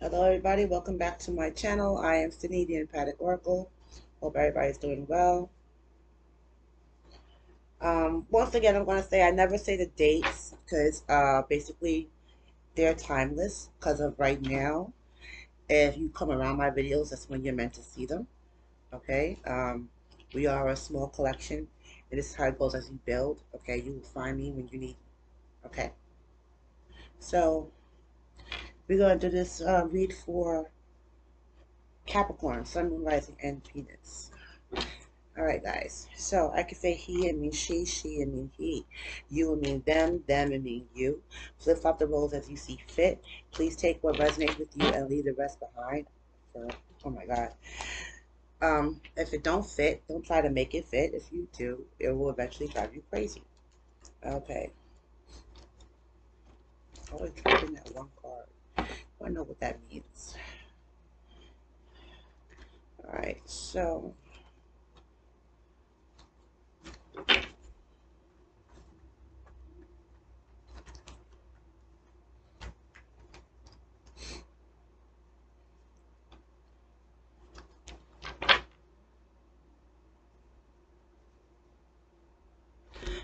Hello everybody, welcome back to my channel. I am Sydney the Empathic Oracle. Hope everybody's doing well. Once again, I'm going to say I never say the dates because basically they're timeless because of right now. If you come around my videos, that's when you're meant to see them. Okay. We are a small collection and this is how it goes as you build. Okay. You will find me when you need. Okay. So we're going to do this read for Capricorn, Sun, Moon, Rising, and Venus. All right, guys. So I can say he and mean she and mean he. You and mean them and mean you. Flip flop the roles as you see fit. Please take what resonates with you and leave the rest behind. Oh my God. If it don't fit, don't try to make it fit. If you do, it will eventually drive you crazy. Okay. Always dropping that one card. I know what that means. All right. So.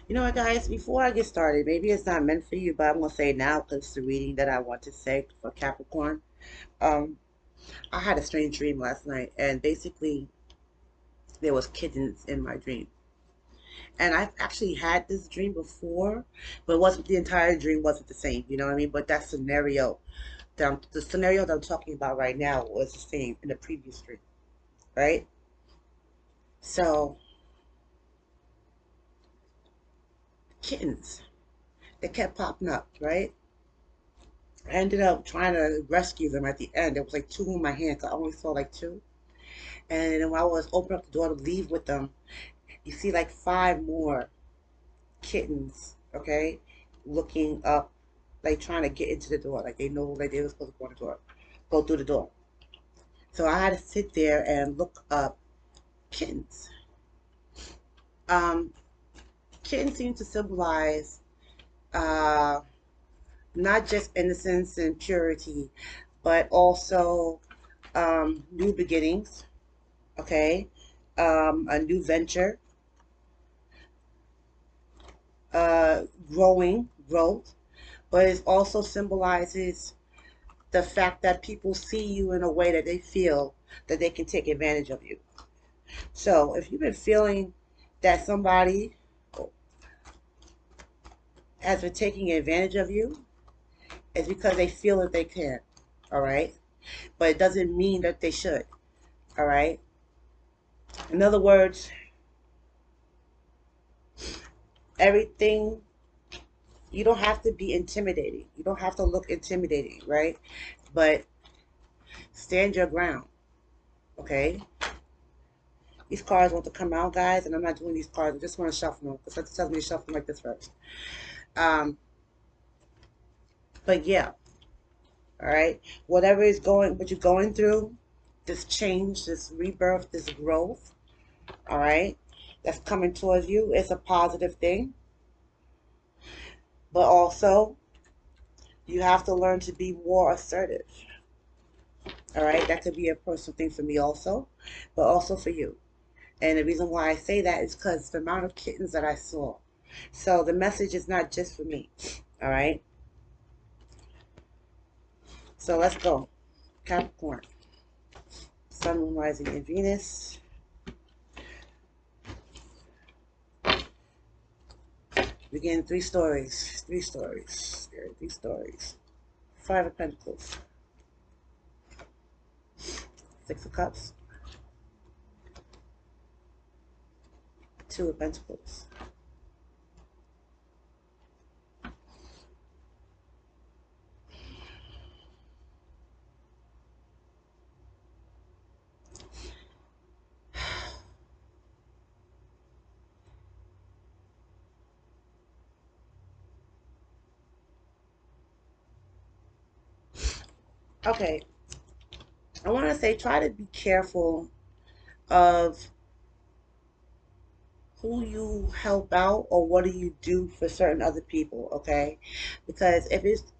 You know what, guys? Before I get started, maybe it's not meant for you, but I'm gonna say it now because it's the reading that I want to say for Capricorn. Um, I had a strange dream last night, and basically there was kittens in my dream. And I've actually had this dream before, but it wasn't the entire dream wasn't the same. You know what I mean? But that scenario, the scenario that I'm talking about right now was the same in the previous dream, right? So kittens, they kept popping up, right? I ended up trying to rescue them at the end. There was like two in my hand, 'cause I only saw like two. And then while I was opening up the door to leave with them, you see like five more kittens, okay, looking up, like trying to get into the door, like they know like they were supposed to go in the door, go through the door. So I had to sit there and look up kittens. Um, Kittens seem to symbolize uh, not just innocence and purity, but also new beginnings, okay, a new venture, growth, but it also symbolizes the fact that people see you in a way that they feel that they can take advantage of you. So if you've been feeling that somebody has been taking advantage of you, it's because they feel that they can. All right. But it doesn't mean that they should. All right. In other words, everything, you don't have to be intimidating. You don't have to look intimidating, right? But stand your ground. Okay. These cards want to come out, guys, and I'm not doing these cards. I just want to shuffle them because it tells me to shuffle them like this first. Um, but yeah, all right. Whatever is going, what you're going through, this change, this rebirth, this growth, all right, that's coming towards you, it's a positive thing. But also, you have to learn to be more assertive. All right, that could be a personal thing for me also, but also for you. And the reason why I say that is because the amount of kittens that I saw. So the message is not just for me. All right. So let's go. Capricorn, Sun, Moon, Rising, and Venus. Begin three stories. Three stories. Three stories. Five of Pentacles. Six of Cups. Two of Pentacles. Okay. I want to say try to be careful of who you help out or what do you do for certain other people, okay? Because if it's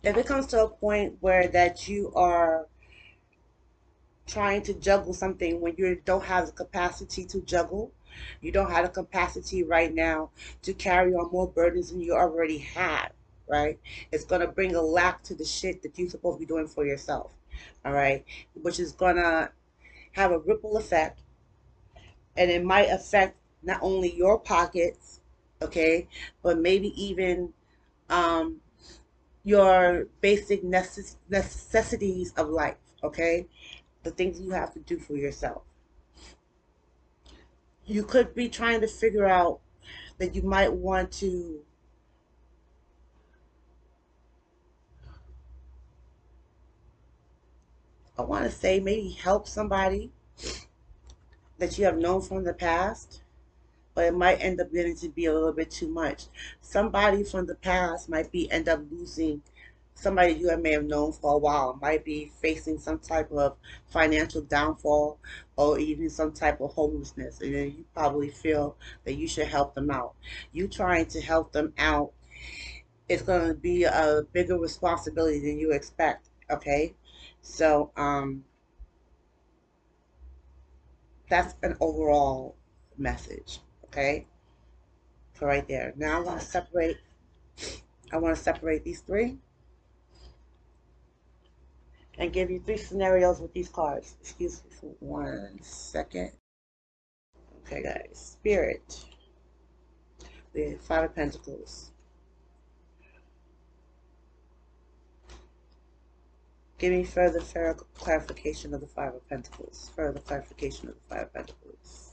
if it comes to a point where that you are trying to juggle something when you don't have the capacity to juggle, you don't have the capacity right now to carry on more burdens than you already have, right? It's going to bring a lack to the shit that you're supposed to be doing for yourself, all right? Which is going to have a ripple effect, and it might affect not only your pockets, okay, but maybe even um, your basic necessities of life, okay? The things you have to do for yourself. You could be trying to figure out that you might want to, I want to say, maybe help somebody that you have known from the past, but it might end up getting to be a little bit too much. Somebody from the past might be end up losing somebody you may have known for a while, might be facing some type of financial downfall or even some type of homelessness. And then you probably feel that you should help them out. You trying to help them out, it's going to be a bigger responsibility than you expect. Okay, so that's an overall message. Okay, so right there. Now I want to separate these three and give you three scenarios with these cards. Excuse me for 1 second. Okay, guys. Spirit, the Five of Pentacles. Give me further clarification of the Five of Pentacles. Further clarification of the Five of Pentacles.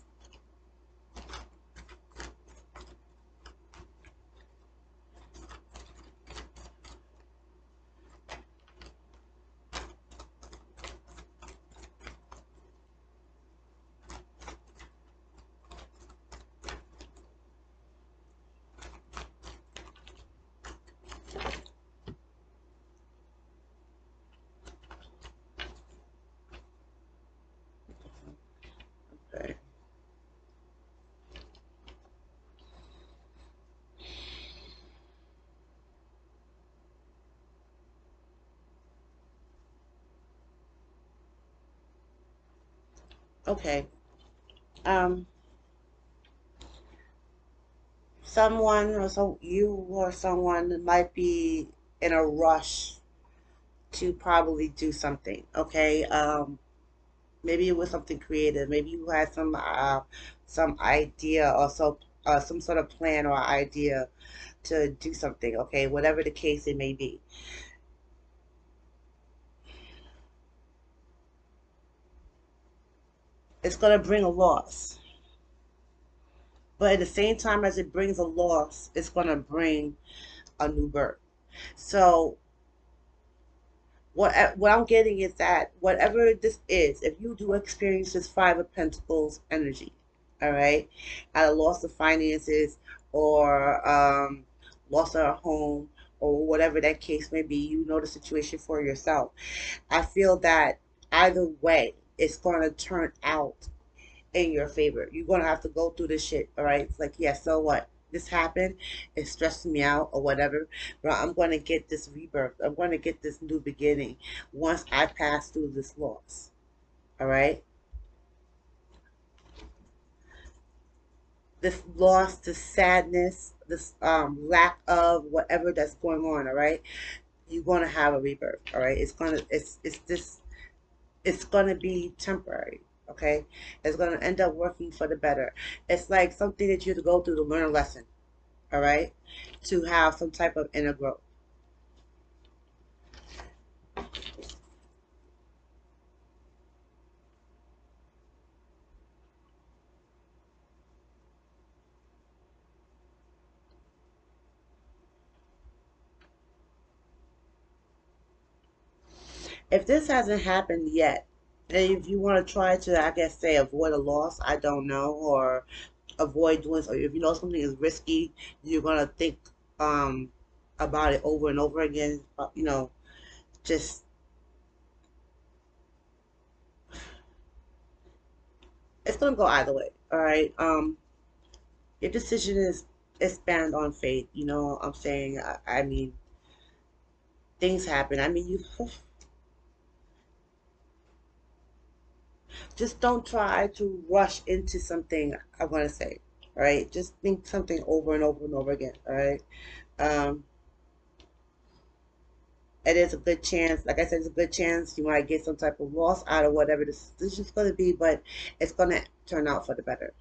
Okay. Okay. Um, someone or you or someone might be in a rush to probably do something. Okay. Maybe it was something creative. Maybe you had some idea or some sort of plan or idea to do something. Okay, whatever the case it may be. It's gonna bring a loss, but at the same time as it brings a loss, it's gonna bring a new birth. So what I'm getting is that whatever this is, if you do experience this Five of Pentacles energy, all right, at a loss of finances or loss of a home or whatever that case may be, you know the situation for yourself. I feel that either way, it's going to turn out in your favor. You're gonna have to go through this shit, all right? It's like, yeah, so what? This happened, it's stressing me out or whatever, but I'm gonna get this rebirth. I'm gonna get this new beginning once I pass through this loss. All right? This loss, this sadness, this lack of whatever that's going on, all right? You're gonna have a rebirth, all right? It's gonna be temporary. Okay, it's gonna end up working for the better. It's like something that you have to go through to learn a lesson. All right, to have some type of inner growth. If this hasn't happened yet, and if you want to try to, I guess, say avoid a loss, I don't know, or avoid doing so. If you know something is risky, you're gonna think um about it over and over again. Just it's gonna go either way. All right. Your decision is stand on faith. You know what I'm saying? I mean, things happen. I mean, you just don't try to rush into something. I want to say, all right? Just think something over and over and over again, all right? Um, it is a good chance, like I said, it's a good chance you might get some type of loss out of whatever the decision's going to be, but it's going to turn out for the better.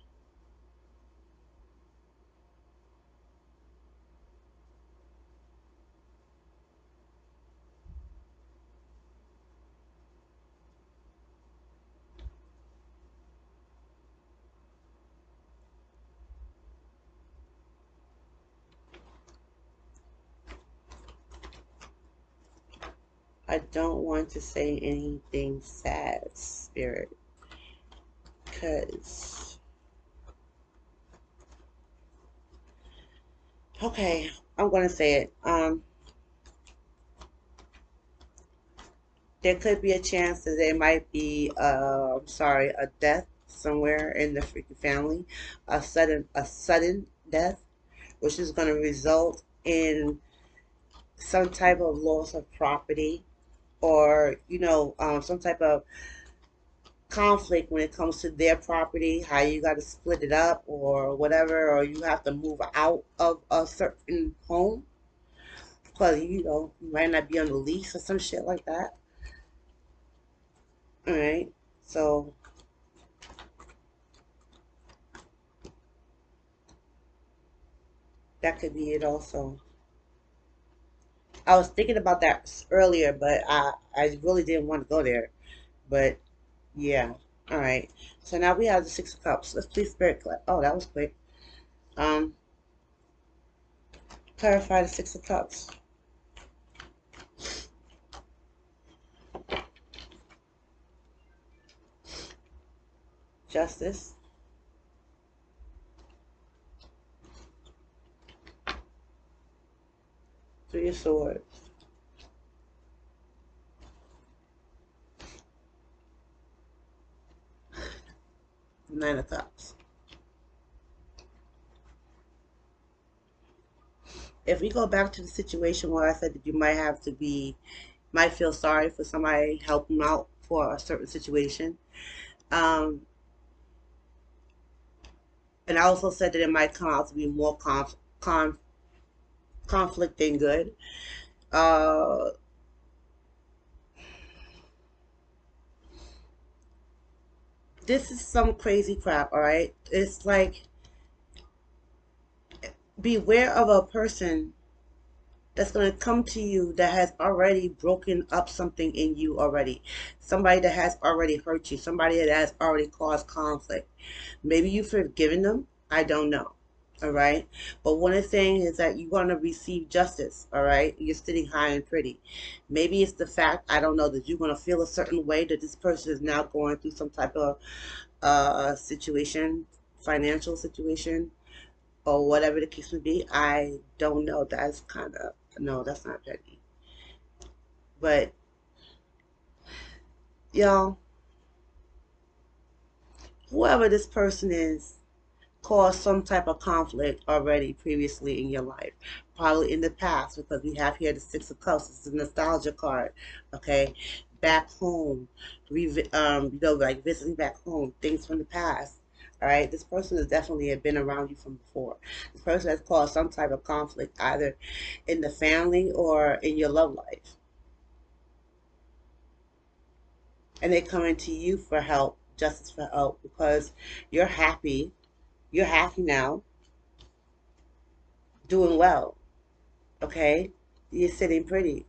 I don't want to say anything sad, Spirit, because, okay, I'm going to say it. There could be a chance that there might be, I'm sorry, a death somewhere in the freaking family, a sudden death, which is going to result in some type of loss of property, or some type of conflict when it comes to their property, how you got to split it up or whatever, or you have to move out of a certain home because you might not be on the lease or some shit like that. All right, so that could be it also. I was thinking about that earlier, but I really didn't want to go there. But yeah, all right. So now we have the Six of Cups. Let's please spirit. Oh, that was quick. Um, Clarify the Six of Cups. Justice. Three of Swords. Nine of Cups. If we go back to the situation where I said that you might feel sorry for somebody, help them out for a certain situation. Um, and I also said that it might come out to be more conflict than good. Uh, this is some crazy crap, all right? It's like beware of a person that's going to come to you that has already broken up something in you already. Somebody that has already hurt you. Somebody that has already caused conflict. Maybe you've forgiven them. I don't know. All right. But one of the things is that you're going to receive justice. All right. You're sitting high and pretty. Maybe it's the fact, I don't know, that you're going to feel a certain way that this person is now going through some type of situation, financial situation, or whatever the case may be. I don't know. That's kind of, no, that's not petty. But y'all, whoever this person is caused some type of conflict already previously in your life, probably in the past, because we have here the Six of Cups. It's a nostalgia card, okay? Back home, like visiting back home, things from the past. All right, this person has definitely been around you from before. This person has caused some type of conflict either in the family or in your love life, and they're coming to you for help, justice for help, because you're happy. You're happy now, doing well. Okay, you're sitting pretty.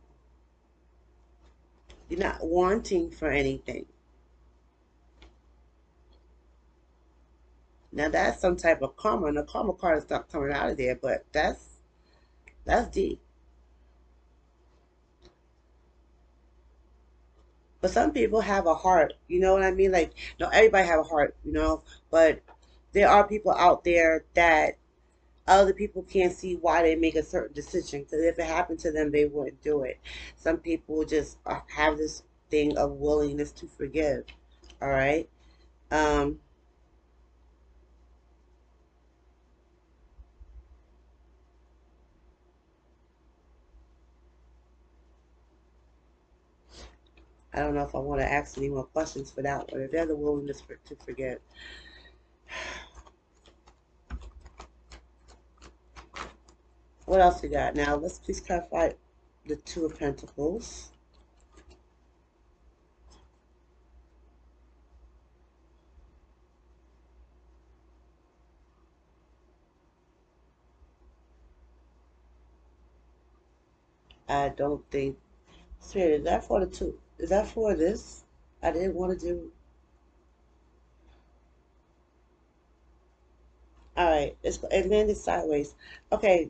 You're not wanting for anything. Now that's some type of karma, and the karma card is not coming out of there, but that's deep. But some people have a heart, you know what I mean? Like, no, everybody have a heart, but there are people out there that other people can't see why they make a certain decision, because if it happened to them, they wouldn't do it. Some people just have this thing of willingness to forgive. All right. Um, I don't know if I want to ask any more questions for that one. If they have the willingness to forget. What else we got? Now, let's please clarify the Two of Pentacles. I don't think. Spirit, is that for the two? Is that for this? I didn't want to do. All right, it landed sideways. Okay,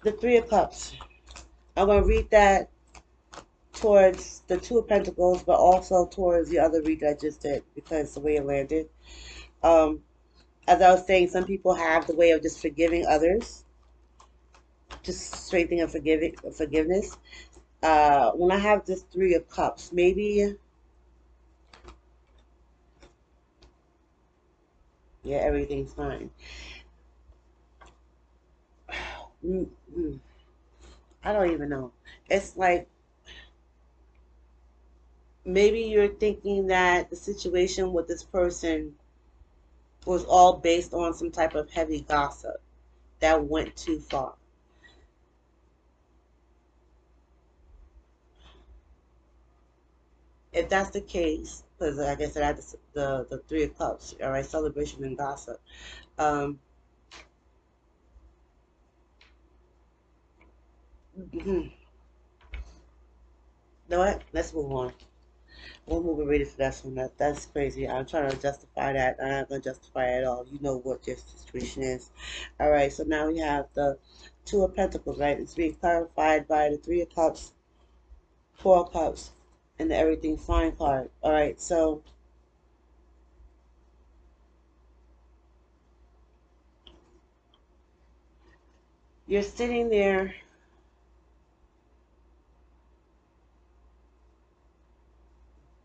the Three of Cups. I'm gonna read that towards the Two of Pentacles, but also towards the other read I just did because the way it landed. Um, as I was saying, some people have the way of just forgiving others, just straight thing of forgiveness. When I have this Three of Cups, maybe, yeah, everything's fine. Mm, mm, I don't even know. It's like maybe you're thinking that the situation with this person was all based on some type of heavy gossip that went too far. If that's the case, because like I said, I had the Three of Cups, all right, celebration and gossip. Um, you know what? Let's move on. We'll move and read it for that one. That's crazy. I'm trying to justify that. I'm not gonna justify it at all. You know what your situation is. All right. So now we have the Two of Pentacles, right? It's being clarified by the Three of Cups, Four of Cups, and the Everything Fine card. All right. So you're sitting there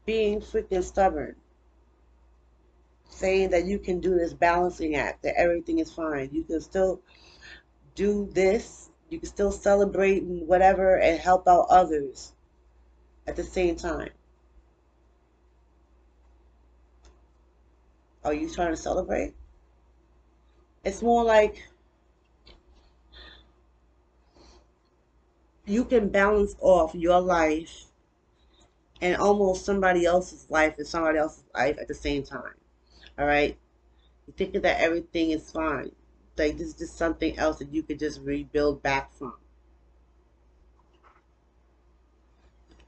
being freaking stubborn, saying that you can do this balancing act, that everything is fine. You can still do this. You can still celebrate and whatever and help out others at the same time. Are you trying to celebrate? It's more like you can balance off your life and almost somebody else's life and somebody else's life at the same time. All right? You're thinking that everything is fine. Like this is just something else that you could just rebuild back from.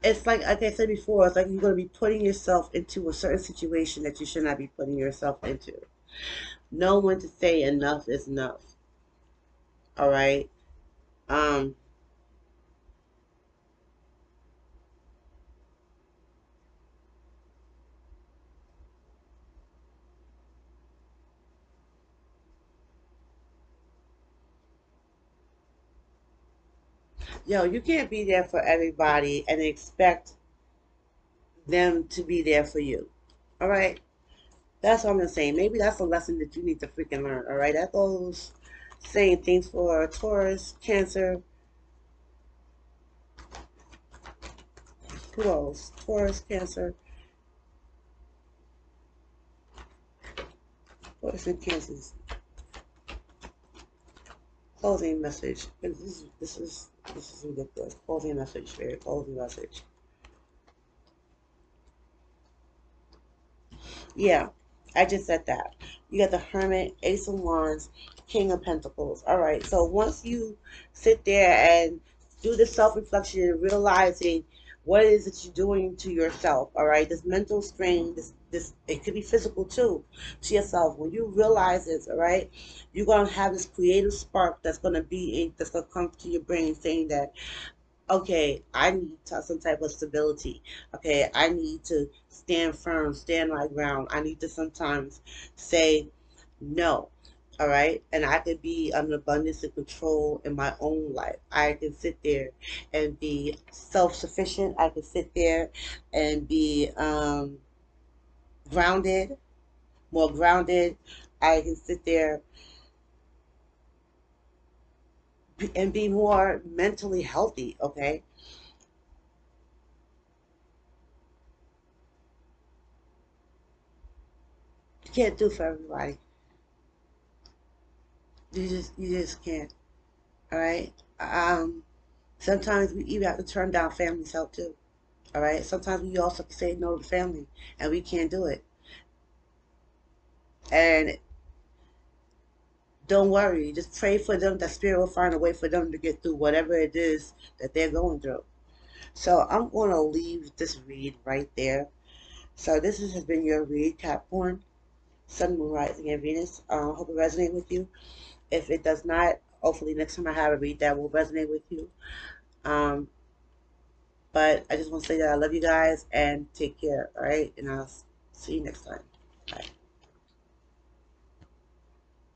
It's like I said before, it's like you're going to be putting yourself into a certain situation that you should not be putting yourself into. Know when to say enough is enough. All right? Um, you can't be there for everybody and expect them to be there for you. All right? That's what I'm saying. Maybe that's a lesson that you need to freaking learn. All right? That goes saying things for Taurus, Cancer, who else? Taurus, Cancer, Taurus, and Cancer's closing message. This is ridiculous. Closing message, very closing message. Yeah, I just said that. You got the Hermit, Ace of Wands, King of Pentacles. All right, so once you sit there and do the self-reflection and realizing what it is that you're doing to yourself, all right, this mental strain, this it could be physical too, to yourself. When you realize this, all right, you're gonna have this creative spark that's gonna come to your brain saying that okay, I need some type of stability. Okay, I need to stand firm, stand my ground. I need to sometimes say no. All right, and I could be an abundance and control in my own life. I can sit there and be self-sufficient. I can sit there and be grounded, more grounded. I can sit there and be more mentally healthy. Okay, can't do for everybody. You just can't. All right. Sometimes we even have to turn down family's help too. All right. Sometimes we also can say no to family, and we can't do it. And don't worry. Just pray for them. The spirit will find a way for them to get through whatever it is that they're going through. So I'm going to leave this read right there. So has been your read, Capricorn, Sun, Moon, Rising, and Venus. Hope it resonates with you. If it does not, hopefully next time I have a read that will resonate with you. Um, but I just want to say that I love you guys and take care. All right, and I'll see you next time. Bye.